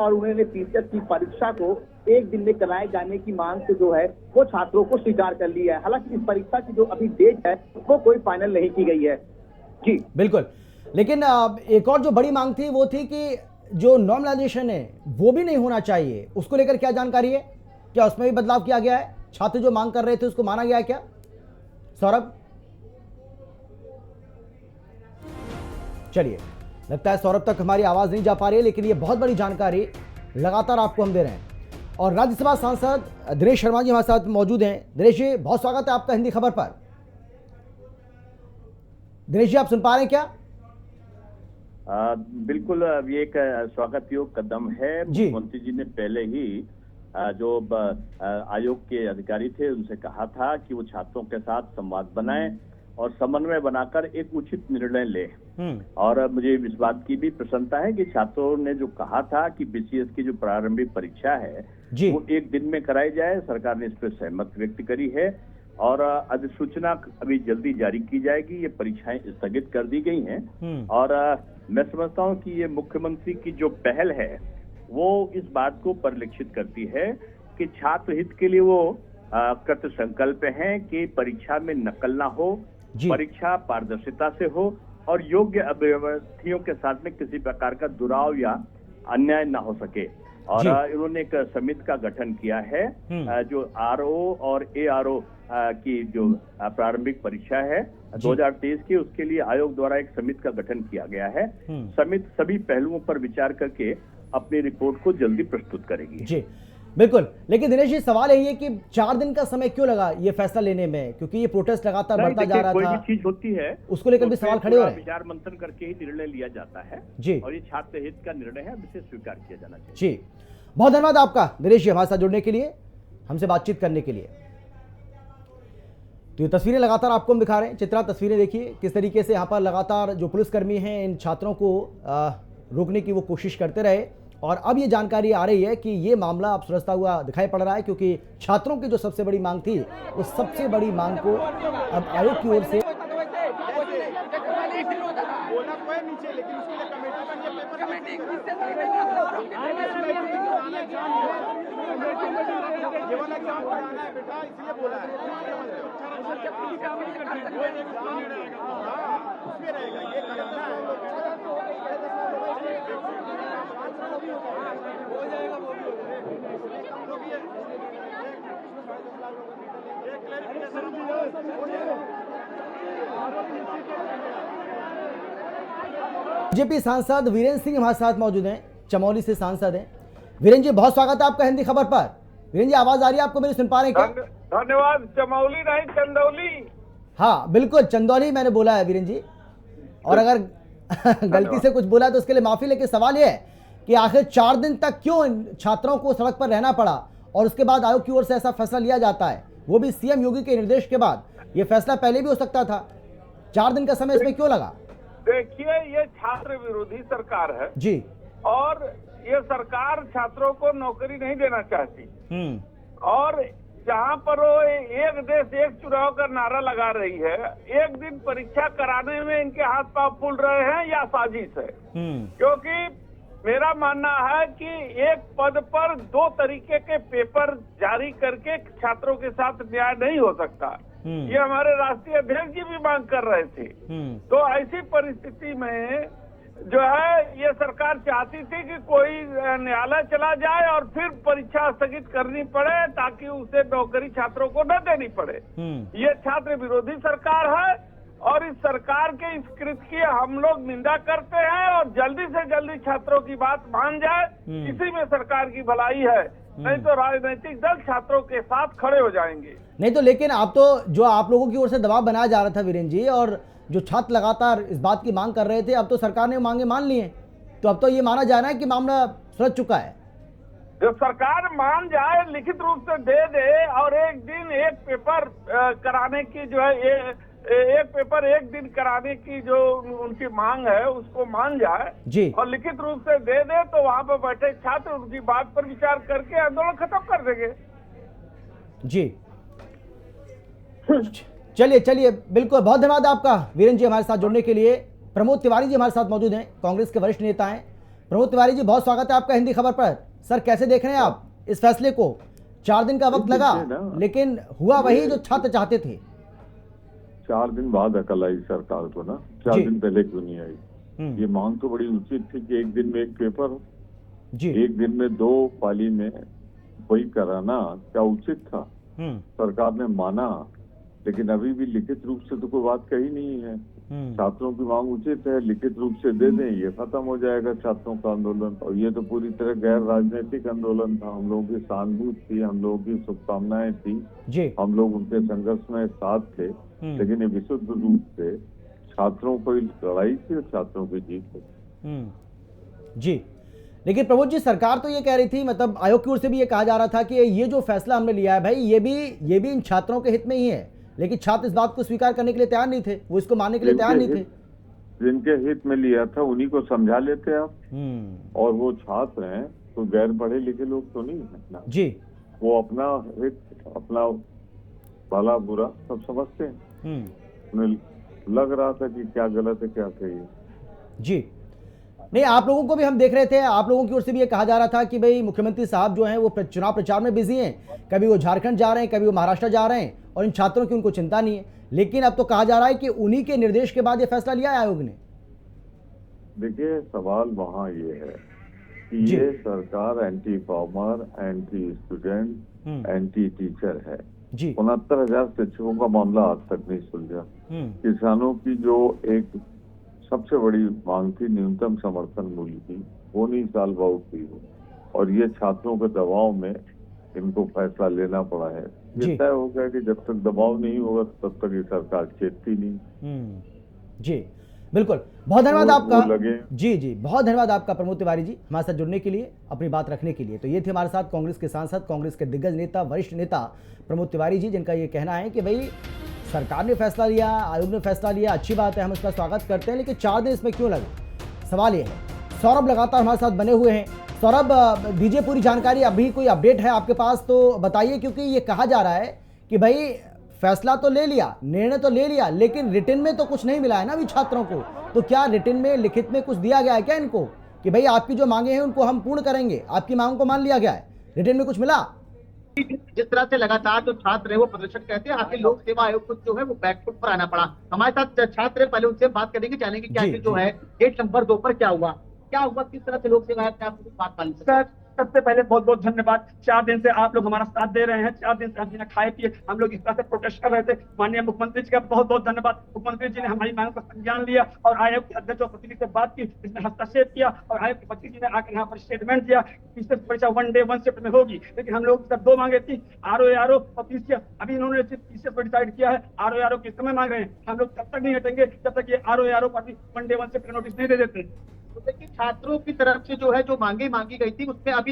और उन्होंने टीचर की परीक्षा को एक दिन में कराए जाने की मांग से जो है वो छात्रों को स्वीकार कर लिया है। हालांकि इस परीक्षा की जो अभी डेट है वो कोई फाइनल नहीं की गई है। जी बिल्कुल, लेकिन एक और जो बड़ी मांग थी वो थी कि जो नॉर्मलाइजेशन है वो भी नहीं होना चाहिए, उसको लेकर क्या जानकारी है? क्या उसमें भी बदलाव किया गया है? छात्र जो मांग कर रहे थे उसको माना गया है क्या? सौरभ, चलिए, लगता है सौरभ तक हमारी आवाज नहीं जा पा रही है, लेकिन ये बहुत बड़ी जानकारी लगातार आपको हम दे रहे हैं। और राज्यसभा सांसद दिनेश शर्मा जी हमारे साथ मौजूद हैं। दिनेश जी, बहुत स्वागत है आपका हिंदी खबर पर। दिनेश जी, आप सुन पा रहे हैं क्या? बिल्कुल, ये एक स्वागत योग्य कदम है। मुख्यमंत्री जी ने पहले ही जो आयोग के अधिकारी थे उनसे कहा था कि वो छात्रों के साथ संवाद बनाएं और समन्वय बनाकर एक उचित निर्णय ले। और मुझे इस बात की भी प्रसन्नता है कि छात्रों ने जो कहा था कि बीसीएस की जो प्रारंभिक परीक्षा है वो एक दिन में कराई जाए, सरकार ने इस पर सहमति व्यक्त करी है और अधिसूचना अभी जल्दी जारी की जाएगी। ये परीक्षाएं स्थगित कर दी गई हैं और मैं समझता हूं कि ये मुख्यमंत्री की जो पहल है वो इस बात को परिलक्षित करती है कि छात्र हित के लिए वो कृत संकल्प हैं कि परीक्षा में नकल ना हो, परीक्षा पारदर्शिता से हो और योग्य अभ्यर्थियों के साथ में किसी प्रकार का दुराव या अन्याय ना हो सके। और इन्होंने एक समिति का गठन किया है जो आरओ और एआरओ की जो प्रारंभिक परीक्षा है 2023 की, उसके लिए आयोग द्वारा एक समिति का गठन किया गया है। समिति सभी पहलुओं पर विचार करके अपनी रिपोर्ट को जल्दी प्रस्तुत करेगी। जी बिल्कुल, लेकिन दिनेश जी, सवाल यही है कि 4 दिन का समय क्यों लगा ये फैसला लेने में, क्योंकि ये प्रोटेस्ट लगातार बढ़ता जा रहा था। कोई भी चीज होती है उसको लेकर भी सवाल खड़े हो रहे हैं। विचार मंथन करके ही निर्णय लिया जाता है जी, और ये छात्र हित का निर्णय है, इसे स्वीकार किया जाना चाहिए। जी, बहुत धन्यवाद आपका दिनेश जी हमारे साथ जुड़ने के लिए, हमसे बातचीत करने के लिए। तो ये तस्वीरें लगातार आपको हम दिखा रहे हैं। चित्रा, तस्वीरें देखिए किस तरीके से यहाँ पर लगातार जो पुलिसकर्मी हैं इन छात्रों को रोकने की वो कोशिश करते रहे। और अब ये जानकारी आ रही है कि ये मामला अब सुलझता हुआ दिखाई पड़ रहा है, क्योंकि छात्रों की जो सबसे बड़ी मांग थी उस सबसे बड़ी मांग को अब आयोग की ओर से बीजेपी सांसद वीरेंद्र सिंह हमारे साथ मौजूद हैं, चमोली से सांसद हैं। वीरेंद्र जी, बहुत स्वागत है आपका हिंदी खबर पर। वीरेंद्र जी, आवाज आ रही है आपको, मेरी सुन पा रहे हैं क्या? धन्यवाद। चमोली नहीं, चंदौली। हाँ बिल्कुल, चंदौली मैंने बोला है वीरेंद्र जी, और अगर गलती से कुछ बोला तो उसके लिए माफी। लेकिन सवाल यह है कि आखिर 4 दिन तक क्यों छात्रों को सड़क पर रहना पड़ा और उसके बाद आयोग की ओर से ऐसा फैसला लिया जाता है, वो भी सीएम योगी के निर्देश के बाद। ये फैसला पहले भी हो सकता था, 4 दिन का समय इसमें क्यों लगा? देखिए, ये छात्र विरोधी सरकार है जी, और ये सरकार छात्रों को नौकरी नहीं देना चाहती। और जहाँ पर वो एक देश एक चुनाव का नारा लगा रही है, एक दिन परीक्षा कराने में इनके हाथ पांव फूल रहे हैं या साजिश है। क्योंकि मेरा मानना है कि एक पद पर 2 तरीके के पेपर जारी करके छात्रों के साथ न्याय नहीं हो सकता। ये हमारे राष्ट्रीय अध्यक्ष जी भी मांग कर रहे थे। तो ऐसी परिस्थिति में जो है ये सरकार चाहती थी कि कोई न्यायालय चला जाए और फिर परीक्षा स्थगित करनी पड़े ताकि उसे नौकरी छात्रों को न देनी पड़े। ये छात्र विरोधी सरकार है और इस सरकार के इस कृत्य की हम लोग निंदा करते हैं और जल्दी से जल्दी छात्रों की बात मान जाए, इसी में सरकार की भलाई है। नहीं तो राजनीतिक दल छात्रों के साथ खड़े हो जाएंगे। नहीं तो, लेकिन आप तो जो आप लोगों की ओर से दबाव बनाया जा रहा था वीरेंद्र जी, और जो छात्र लगातार इस बात की मांग कर रहे थे, अब तो सरकार ने मांगे मान ली हैं, तो अब तो ये माना जा रहा है कि मामला सुलझ चुका है। जो सरकार मान जाए, लिखित रूप से दे दे और एक दिन एक पेपर कराने की जो है एक पेपर एक दिन कराने की जो उनकी मांग है उसको मान जाए जी, और लिखित रूप से दे दे, तो वहाँ पर बैठे छात्र उनकी बात पर विचार करके आंदोलन खत्म कर देंगे। जी, चलिए चलिए, बिल्कुल, बहुत धन्यवाद आपका वीरेंद्र जी हमारे साथ जुड़ने के लिए। प्रमोद तिवारी जी हमारे साथ मौजूद हैं, कांग्रेस के वरिष्ठ नेता हैं, प्रमोद तिवारी जी, बहुत स्वागत है आपका हिंदी खबर पर। सर, कैसे देख रहे हैं आप इस फैसले को? 4 दिन का वक्त लगा, लेकिन हुआ वही जो छात्र चाहते थे। 4 दिन बाद अकल आई सरकार को ना, 4 दिन पहले क्यों नहीं आई? ये मांग तो बड़ी उचित थी कि एक दिन में एक पेपर हो जी, एक दिन में 2 पाली में वही कराना क्या उचित था? सरकार ने माना, लेकिन अभी भी लिखित रूप से तो कोई बात कही नहीं है। छात्रों की मांग उचित है, लिखित रूप से दे दें, ये खत्म हो जाएगा छात्रों का आंदोलन। और ये तो पूरी तरह गैर राजनीतिक आंदोलन था। हम लोगों की सानभूति थी, हम लोगों की शुभकामनाएं थी जी, हम लोग उनके संघर्ष में साथ थे, लेकिन ये विशुद्ध रूप से छात्रों को लड़ाई थी और छात्रों की जीत थी जी। लेकिन प्रमोद जी, सरकार तो ये कह रही थी, मतलब आयोग की ओर से भी ये कहा जा रहा था कि ये जो फैसला हमने लिया है भाई, ये भी इन छात्रों के हित में ही है, लेकिन छात्र इस बात को स्वीकार करने के लिए तैयार नहीं थे, वो इसको मानने के लिए तैयार नहीं थे। जिनके हित में लिया था उन्हीं को समझा लेते आप। और वो छात्र हैं तो गैर पढ़े लिखे लोग तो नहीं है ना जी, वो अपना हित, अपना भला बुरा सब समझते हैं। उन्हें लग रहा था कि क्या गलत है क्या सही है जी। नहीं, आप लोगों को भी हम देख रहे थे, आप लोगों की ओर से भी ये कहा जा रहा था कि भाई मुख्यमंत्री साहब जो हैं वो चुनाव प्रचार में बिजी हैं, कभी वो झारखंड जा रहे हैं, कभी वो महाराष्ट्र जा रहे हैं, और इन छात्रों की उनको चिंता नहीं है। लेकिन अब तो कहा जा रहा है कि उन्हीं के निर्देश के बाद ये फैसला लिया है आयोग ने। देखिए, सवाल वहाँ ये है कि ये सरकार anti farmer, anti student, anti teacher है जी। 69,000 शिक्षकों का मामला आज तक नहीं सुलझा। किसानों की जो एक सबसे बड़ी मांग थी न्यूनतम समर्थन मूल्य की, वो नहीं सॉल्व आउट हुई, और ये छात्रों के दबाव में इनको फैसला लेना पड़ा है। ये तय हो गया कि जब तक दबाव नहीं होगा तब तक ये सरकार चेतती नहीं जी। बिल्कुल, बहुत धन्यवाद आपका जी, बहुत धन्यवाद आपका प्रमोद तिवारी जी, हमारे साथ जुड़ने के लिए, अपनी बात रखने के लिए। तो ये थे हमारे साथ कांग्रेस के सांसद, कांग्रेस के दिग्गज नेता, वरिष्ठ नेता प्रमोद तिवारी जी, जिनका ये कहना है कि भाई सरकार ने फैसला लिया, आयोग ने फैसला लिया, अच्छी बात है, हम इसका स्वागत करते हैं, लेकिन 4 दिन इसमें क्यों लगे? सवाल ये है। सौरभ लगातार हमारे साथ बने हुए हैं। सौरभ, दीजिए पूरी जानकारी, अभी कोई अपडेट है आपके पास तो बताइए, क्योंकि ये कहा जा रहा है कि भाई फैसला तो ले लिया, निर्णय तो ले लिया, लेकिन रिटर्न में तो कुछ नहीं मिला है ना अभी छात्रों को। तो क्या रिटर्न में, लिखित में कुछ दिया गया है क्या इनको कि भाई आपकी जो मांगे हैं उनको हम पूर्ण करेंगे, आपकी मांग को मान लिया गया है, रिटर्न में कुछ मिला? जिस तरह से लगातार जो छात्र है वो प्रदर्शन करते हैं, आखिर लोक सेवा आयोग को जो है वो बैकफुट पर आना पड़ा। हमारे साथ छात्र है, पहले उनसे बात करेंगे, जानेंगे कि आखिर जो है गेट नंबर 2 पर क्या हुआ, किस तरह से लोक सेवा आयोग ने आपको बात मानी? सर, सबसे पहले बहुत बहुत धन्यवाद। 4 दिन से आप लोग हमारा साथ दे रहे हैं, 4 दिन से हम बिना खाए पिए हम लोग इस तरह से प्रोटेस्ट कर रहे थे। माननीय मुख्यमंत्री जी का बहुत बहुत धन्यवाद। मुख्यमंत्री जी ने हमारी मांग का संज्ञान लिया और आयोग के अध्यक्ष और प्रतिनिधि से बात की, इसमें हस्तक्षेप किया और आयोग के प्रतिनिधि ने आकर यहाँ पर स्टेटमेंट दिया कि परीक्षा 1 डे 1 शिफ्ट में होगी। लेकिन हम लोग सब 2 मांगे थी, RO और PCF। अभी इन्होंने PCF पर डिसाइड किया है, RO किस समय मांग रहे हैं। हम लोग तब तक नहीं हटेंगे जब तक ये RO पर 1 डे 1 शिफ्ट का नोटिस नहीं दे देते। लेकिन छात्रों की तरफ से जो है जो मांगी गई थी उसमें अभी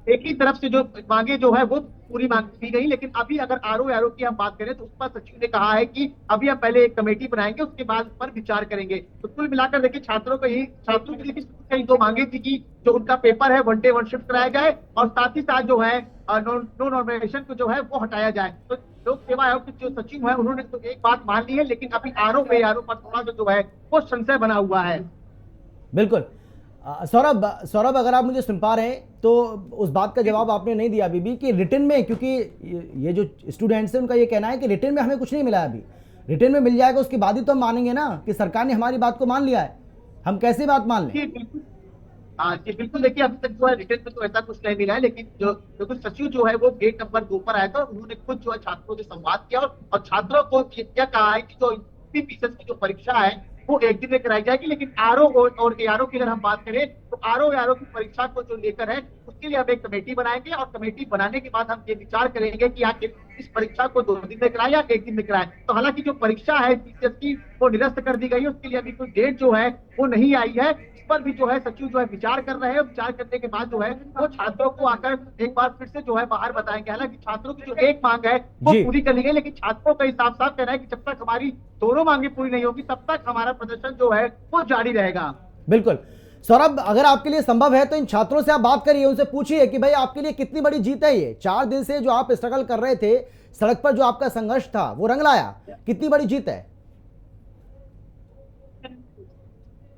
एक ही तरफ से जो मांगे जो है वो पूरी मांग की गई। लेकिन अभी अगर RO की हम बात करें तो उस पर सचिव ने कहा है कि अभी हम पहले एक कमेटी बनाएंगे, उसके बाद पर विचार करेंगे। तो कुल मिलाकर देखिए, छात्रों के लिए 2 मांगे थी कि जो उनका पेपर है 1 डे 1 शिफ्ट कराया जाए और साथ ही साथ जो है नो नॉमिनेशन को जो है वो हटाया जाए। तो लोक सेवा आयोग के जो सचिव है उन्होंने तो एक बात मान ली है, लेकिन अभी RO पर थोड़ा सा जो है वो संशय बना हुआ है। बिल्कुल। सौरभ, अगर आप मुझे सुन पा रहे हैं तो उस बात का जवाब आपने नहीं दिया अभी भी कि रिटर्न में, क्योंकि ये जो स्टूडेंट्स हैं उनका ये कहना है कि रिटर्न में हमें कुछ नहीं मिला है। अभी रिटर्न में मिल जाएगा उसके बाद ही तो हम मानेंगे ना कि सरकार ने हमारी बात को मान लिया है। हम कैसे बात मान लें? बिल्कुल। देखिए, अभी तक जो है रिटर्न में तो ऐसा कुछ नहीं मिला है, लेकिन जो सचिव जो है वो गेट नंबर 2 पर आया था, उन्होंने खुद जो है छात्रों से संवाद किया और छात्रों को क्या कहा है कि जो PCS की जो परीक्षा है वो एक दिन में कराई जाएगी। लेकिन RO और ARO की अगर हम बात करें तो RO की परीक्षा को जो लेकर है उसके लिए हम एक कमेटी बनाएंगे और कमेटी बनाने के बाद हम ये विचार करेंगे कि आखिर इस परीक्षा को 2 दिन में कराए या 1 दिन में कराए। तो हालांकि जो परीक्षा है PCS की वो निरस्त कर दी गई है, उसके लिए अभी कोई डेट जो है वो नहीं आई है। इस पर भी जो है सचिव जो है विचार कर रहे हैं। विचार करने के बाद जो है वो छात्रों को आकर एक बार फिर से जो है बाहर बताएंगे। हालांकि छात्रों की जो एक मांग है वो पूरी कर ली गई, लेकिन छात्रों का साफ साफ कहना है कि जब तक हमारी दोनों मांगे पूरी नहीं होगी तब तक हमारा प्रदर्शन जो है वो जारी रहेगा। बिल्कुल। सौरभ, अगर आपके लिए संभव है तो इन छात्रों से आप बात करिए, उनसे पूछिए कि भाई आपके लिए कितनी बड़ी जीत है ये। 4 दिन से जो आप स्ट्रगल कर रहे थे, सड़क पर जो आपका संघर्ष था वो रंग लाया, कितनी बड़ी जीत है?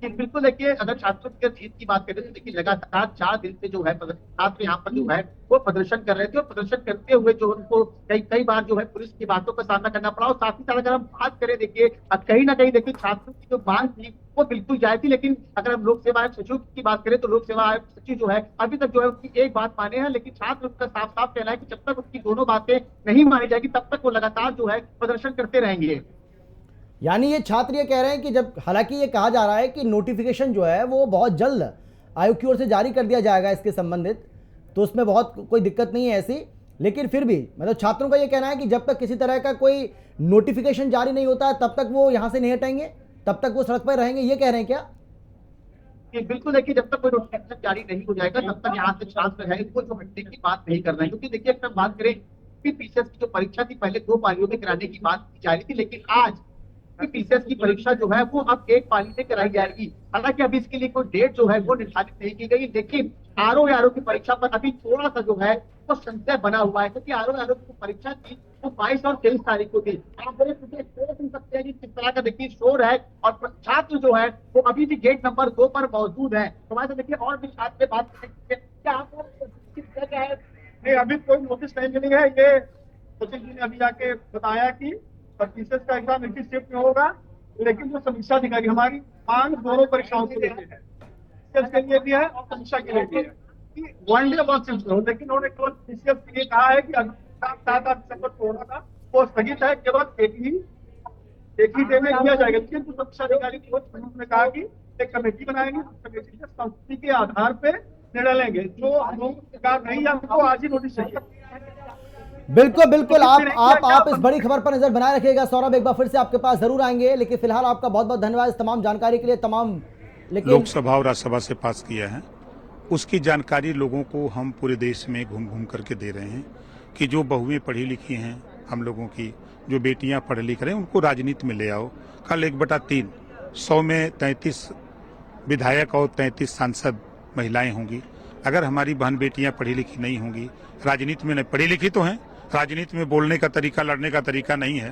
कि बिल्कुल देखिए, अगर छात्रों की जीत की बात करें तो देखिए लगातार 4 दिन से जो है छात्र यहाँ पर जो है वो प्रदर्शन कर रहे थे, और प्रदर्शन करते हुए जो उनको कई कई बार जो है पुलिस की बातों का सामना करना पड़ा। और साथ ही साथ अगर हम बात करें देखिए, कहीं ना कहीं देखिए छात्रों की जो मांग थी वो बिल्कुल जायज थी, लेकिन अगर हम लोक सेवा आयोग सचिव की बात करें तो लोक सेवा आयोग सचिव जो है अभी तक जो है उसकी एक बात माने हैं, लेकिन छात्र उनका साफ साफ कहना है कि जब तक उसकी दोनों बातें नहीं मानी जाएगी तब तक वो लगातार जो है प्रदर्शन करते रहेंगे। यानी ये छात्र ये कह रहे हैं कि जब, हालांकि ये कहा जा रहा है कि नोटिफिकेशन जो है वो बहुत जल्द आयोग की ओर से जारी कर दिया जाएगा इसके संबंधित, तो उसमें बहुत कोई दिक्कत नहीं है ऐसी, लेकिन फिर भी मतलब छात्रों का ये कहना है कि जब तक किसी तरह का कोई नोटिफिकेशन जारी नहीं होता है तब तक वो यहाँ से नहीं हटेंगे, तब तक वो सड़क पर रहेंगे, ये कह रहे हैं क्या? कि बिल्कुल देखिए, जब तक कोई नोटिफिकेशन जारी नहीं हो जाएगा तब तक यहाँ से छात्र है वो जो हटने की बात नहीं कर रहे हैं। क्योंकि देखिए, अगर बात करें पीसीएस की जो परीक्षा थी पहले 2 पालियों में कराने की बात की जा रही थी, लेकिन आज पीसीएस की परीक्षा जो है वो अब 1 पाली में कराई जाएगी। हालांकि अभी इसके लिए कोई डेट जो है वो निर्धारित नहीं की गई, लेकिन आरओ की परीक्षा पर अभी थोड़ा सा जो है वो संशय बना हुआ है, क्योंकि आरओ की परीक्षा थी वो 22 और 23 तारीख को थी। आप सुन सकते हैं कि किस तरह का देखिए शोर है, और छात्र जो है वो अभी भी गेट नंबर 2 पर मौजूद है। हमारे देखिए और भी छात्र से बात करेंगे, क्या आपको क्या है? नहीं, अभी कोई नोटिस नहीं मिली है। ये सचिव जी ने अभी आके बताया कि पीसीएस का एग्जाम एक ही शिफ्ट में होगा, लेकिन जो समीक्षा अधिकारी हमारी मांग दोनों परीक्षाओं को लेते हैं, पीसीएस के लिए भी है और समीक्षा के लिए भी है कि 1 डे 1 शिफ्ट हो, लेकिन उन्होंने केवल पीसीएस के लिए कहा है कि 7 दिसंबर को होना था वो स्थगित है, केवल एक ही डे में किया जाएगा। लेकिन जो समीक्षा अधिकारी उन्होंने कहा कि एक कमेटी बनाएगी, कमेटी के संस्तुति के आधार पर निर्णय लेंगे। जो हम लोग सरकार नहीं है हमको आज ही नोटिस चाहिए। बिल्कुल बिल्कुल, आप इस बड़ी खबर पर नजर बनाए रखिएगा। सौरभ, एक बार फिर से आपके पास जरूर आएंगे, लेकिन फिलहाल आपका बहुत बहुत धन्यवाद इस तमाम जानकारी के लिए। लेकिन लोकसभा और राज्यसभा से पास किया है, उसकी जानकारी लोगों को हम पूरे देश में घूम घूम करके दे रहे हैं कि जो बहुएं पढ़ी लिखी हैं, हम लोगों की जो बेटियां पढ़ लिख रहे हैं उनको राजनीति में ले आओ। कल 1/3 100 में 33 विधायक और 33 सांसद महिलाएं होंगी। अगर हमारी बहन बेटियां पढ़ी लिखी नहीं होंगी, राजनीति में नहीं, पढ़ी लिखी तो हैं, राजनीति में बोलने का तरीका, लड़ने का तरीका नहीं है,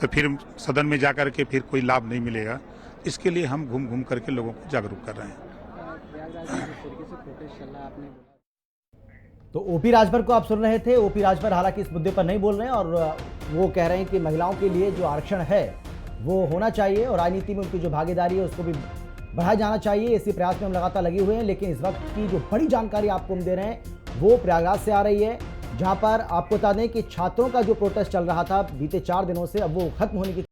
तो फिर सदन में जाकर के फिर कोई लाभ नहीं मिलेगा। इसके लिए हम घूम घूम करके लोगों को जागरूक कर रहे हैं। तो ओपी राजभर को आप सुन रहे थे। ओपी राजभर हालांकि इस मुद्दे पर नहीं बोल रहे हैं, और वो कह रहे हैं कि महिलाओं के लिए जो आरक्षण है वो होना चाहिए और राजनीति में उनकी जो भागीदारी है उसको भी बढ़ाया जाना चाहिए। इसी प्रयास में हम लगातार लगे हुए हैं। लेकिन इस वक्त की जो बड़ी जानकारी आपको हम दे रहे हैं वो प्रयागराज से आ रही है, जहां पर आपको बता दें कि छात्रों का जो प्रोटेस्ट चल रहा था बीते 4 दिनों से, अब वो खत्म होने की